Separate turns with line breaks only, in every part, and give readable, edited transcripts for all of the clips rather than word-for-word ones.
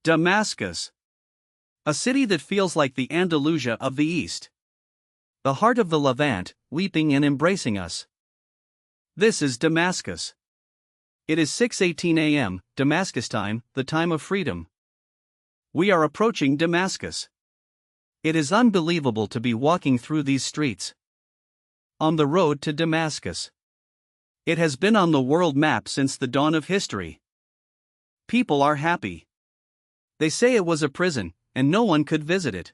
Damascus. A city that feels like the Andalusia of the East. The heart of the Levant, weeping and embracing us. This is Damascus. It is 6:18 a.m., Damascus time, the time of freedom. We are approaching Damascus. It is unbelievable to be walking through these streets. On the road to Damascus. It has been on the world map since the dawn of history. People are happy. They say it was a prison, and no one could visit it.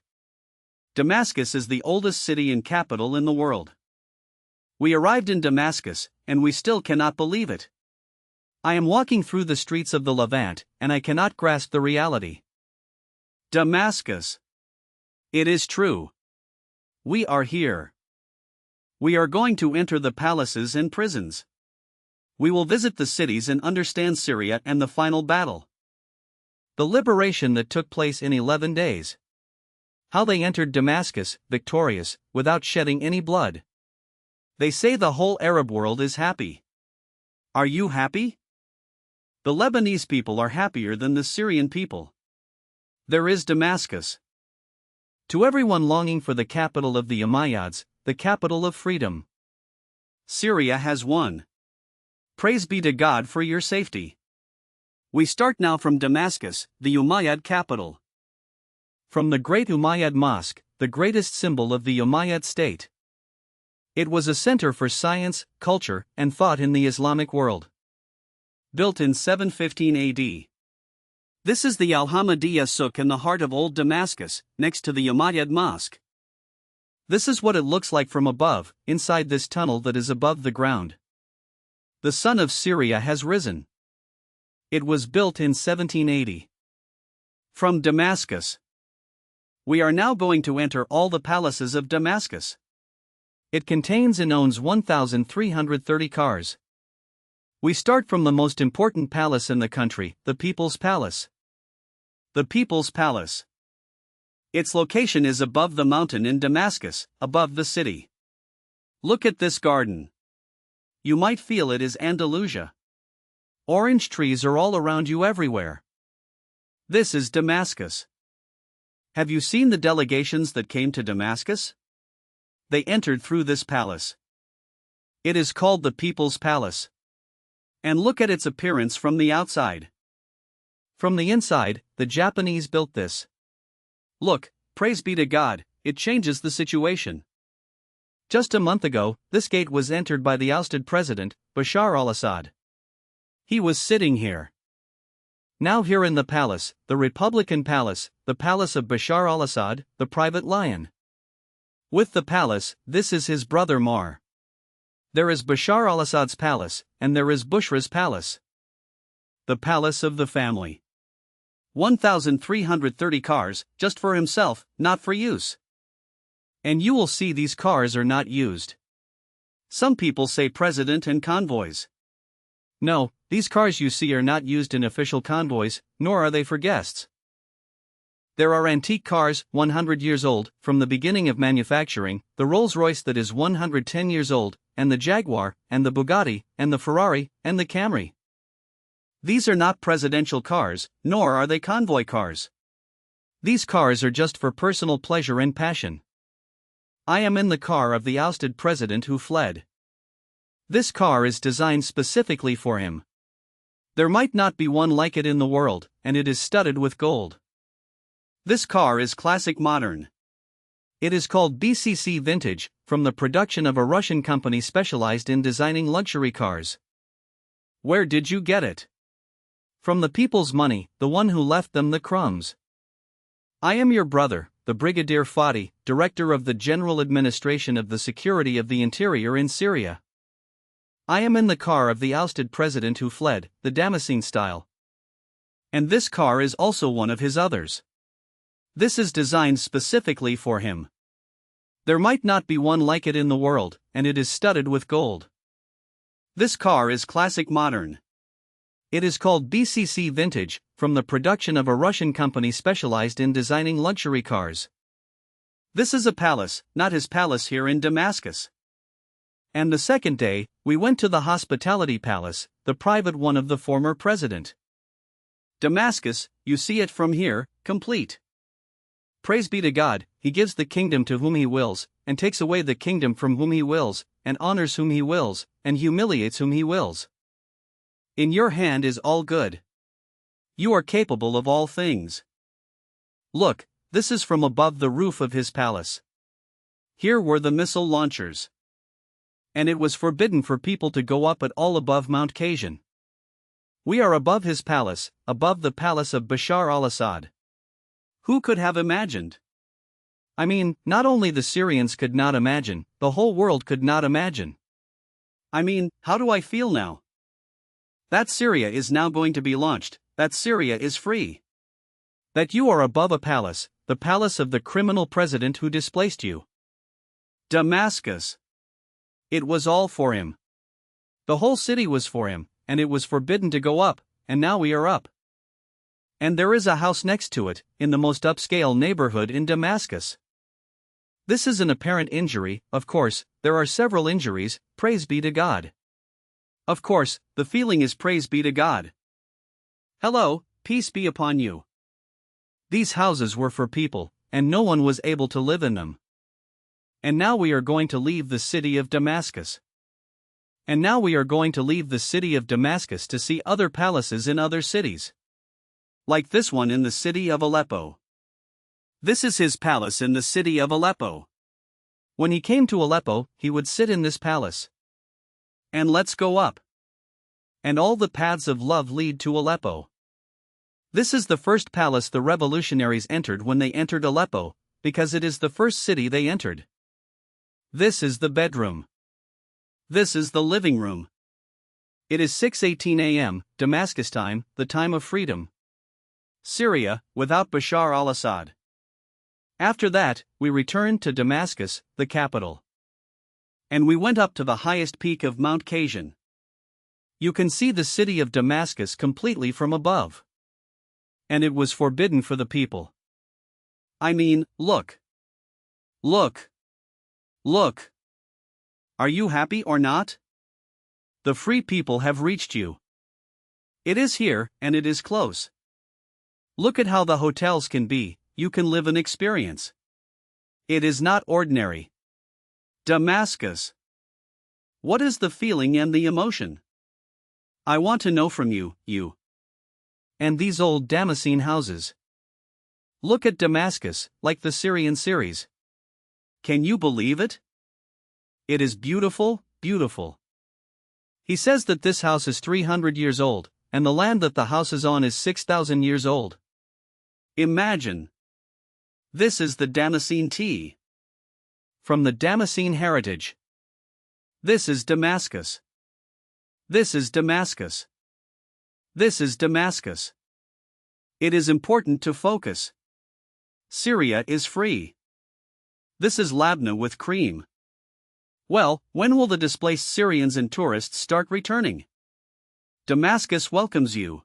Damascus is the oldest city and capital in the world. We arrived in Damascus, and we still cannot believe it. I am walking through the streets of the Levant, and I cannot grasp the reality. Damascus. It is true. We are here. We are going to enter the palaces and prisons. We will visit the cities and understand Syria and the final battle. The liberation that took place in 11 days. How they entered Damascus, victorious, without shedding any blood. They say the whole Arab world is happy. Are you happy? The Lebanese people are happier than the Syrian people. There is Damascus. To everyone longing for the capital of the Umayyads, the capital of freedom. Syria has won. Praise be to God for your safety. We start now from Damascus, the Umayyad capital. From the great Umayyad Mosque, the greatest symbol of the Umayyad state. It was a center for science, culture, and thought in the Islamic world. Built in 715 AD. This is the Al-Hamadiyya Souk in the heart of old Damascus, next to the Umayyad Mosque. This is what it looks like from above, inside this tunnel that is above the ground. The sun of Syria has risen. It was built in 1780. From Damascus. We are now going to enter all the palaces of Damascus. It contains and owns 1,330 cars. We start from the most important palace in the country, the People's Palace. The People's Palace. Its location is above the mountain in Damascus, above the city. Look at this garden. You might feel it is Andalusia. Orange trees are all around you everywhere. This is Damascus. Have you seen the delegations that came to Damascus? They entered through this palace. It is called the People's Palace. And look at its appearance from the outside. From the inside, the Japanese built this. Look, praise be to God, it changes the situation. Just a month ago, this gate was entered by the ousted president, Bashar al-Assad. He was sitting here. Now here in the palace, the Republican Palace, the palace of Bashar al-Assad, the private lion. With the palace, this is his brother Mar. There is Bashar al-Assad's palace, and there is Bushra's palace. The palace of the family. 1,330 cars, just for himself, not for use. And you will see these cars are not used. Some people say president and convoys. No, these cars you see are not used in official convoys, nor are they for guests. There are antique cars, 100 years old, from the beginning of manufacturing, the Rolls-Royce that is 110 years old, and the Jaguar, and the Bugatti, and the Ferrari, and the Camry. These are not presidential cars, nor are they convoy cars. These cars are just for personal pleasure and passion. I am in the car of the ousted president who fled. This car is designed specifically for him. There might not be one like it in the world, and it is studded with gold. This car is classic modern. It is called BCC Vintage, from the production of a Russian company specialized in designing luxury cars. Where did you get it? From the people's money, the one who left them the crumbs. I am your brother, the Brigadier Fadi, Director of the General Administration of the Security of the Interior in Syria. I am in the car of the ousted president who fled, the Damascene style. And this car is also one of his others. This is designed specifically for him. There might not be one like it in the world, and it is studded with gold. This car is classic modern. It is called BCC Vintage, from the production of a Russian company specialized in designing luxury cars. This is a palace, not his palace here in Damascus. And the second day, we went to the Hospitality Palace, the private one of the former president. Damascus, you see it from here, complete. Praise be to God, He gives the kingdom to whom He wills, and takes away the kingdom from whom He wills, and honors whom He wills, and humiliates whom He wills. In your hand is all good. You are capable of all things. Look, this is from above the roof of His palace. Here were the missile launchers. And it was forbidden for people to go up at all above Mount Kazan. We are above His palace, above the palace of Bashar al-Assad. Who could have imagined? I mean, not only the Syrians could not imagine, the whole world could not imagine. I mean, how do I feel now? That Syria is now going to be launched, that Syria is free. That you are above a palace, the palace of the criminal president who displaced you. Damascus. It was all for him. The whole city was for him, and it was forbidden to go up, and now we are up. And there is a house next to it, in the most upscale neighborhood in Damascus. This is an apparent injury, of course, there are several injuries, praise be to God. Of course, the feeling is praise be to God. Hello, peace be upon you. These houses were for people, and no one was able to live in them. And now we are going to leave the city of Damascus. And now we are going to leave the city of Damascus to see other palaces in other cities. Like this one in the city of Aleppo. This is his palace in the city of Aleppo. When he came to Aleppo, he would sit in this palace. And let's go up. And all the paths of love lead to Aleppo. This is the first palace the revolutionaries entered when they entered Aleppo, because it is the first city they entered. This is the bedroom. This is the living room. It is 6:18 a.m., Damascus time, the time of freedom. Syria, without Bashar al-Assad. After that, we returned to Damascus, the capital. And we went up to the highest peak of Mount Kazan. You can see the city of Damascus completely from above. And it was forbidden for the people. I mean, look. Look. Look. Are you happy or not? The free people have reached you. It is here, and it is close. Look at how the hotels can be, you can live an experience. It is not ordinary. Damascus. What is the feeling and the emotion? I want to know from you. And these old Damascene houses. Look at Damascus, like the Syrian series. Can you believe it? It is beautiful, beautiful. He says that this house is 300 years old, and the land that the house is on is 6,000 years old. Imagine. This is the Damascene tea. From the Damascene heritage. This is Damascus. This is Damascus. This is Damascus. It is important to focus. Syria is free. This is labna with cream. Well, when will the displaced Syrians and tourists start returning? Damascus welcomes you.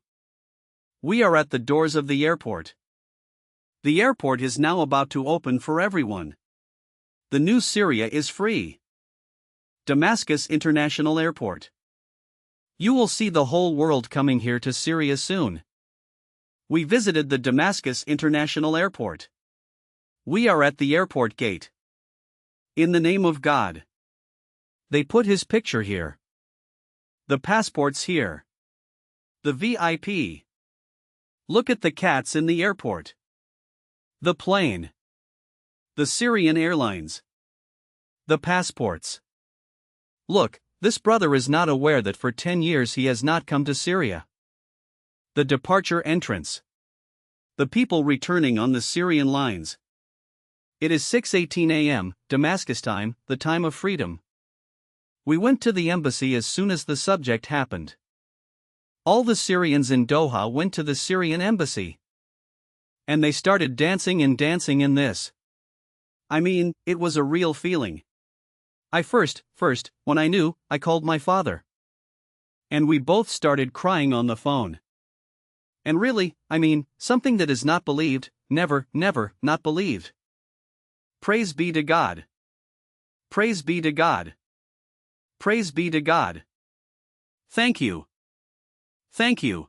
We are at the doors of the airport. The airport is now about to open for everyone. The new Syria is free. Damascus International Airport. You will see the whole world coming here to Syria soon. We visited the Damascus International Airport. We are at the airport gate. In the name of God. They put his picture here. The passports here. The VIP. Look at the cats in the airport. The plane. The Syrian Airlines. The passports. Look, this brother is not aware that for 10 years he has not come to Syria. The departure entrance. The people returning on the Syrian lines. It is 6:18 a.m., Damascus time, the time of freedom. We went to the embassy as soon as the subject happened. All the Syrians in Doha went to the Syrian embassy. And they started dancing in this. I mean, it was a real feeling. I first, when I knew, I called my father. And we both started crying on the phone. And really, I mean, something that is not believed, never not believed. Praise be to God. Praise be to God. Praise be to God. Thank you. Thank you.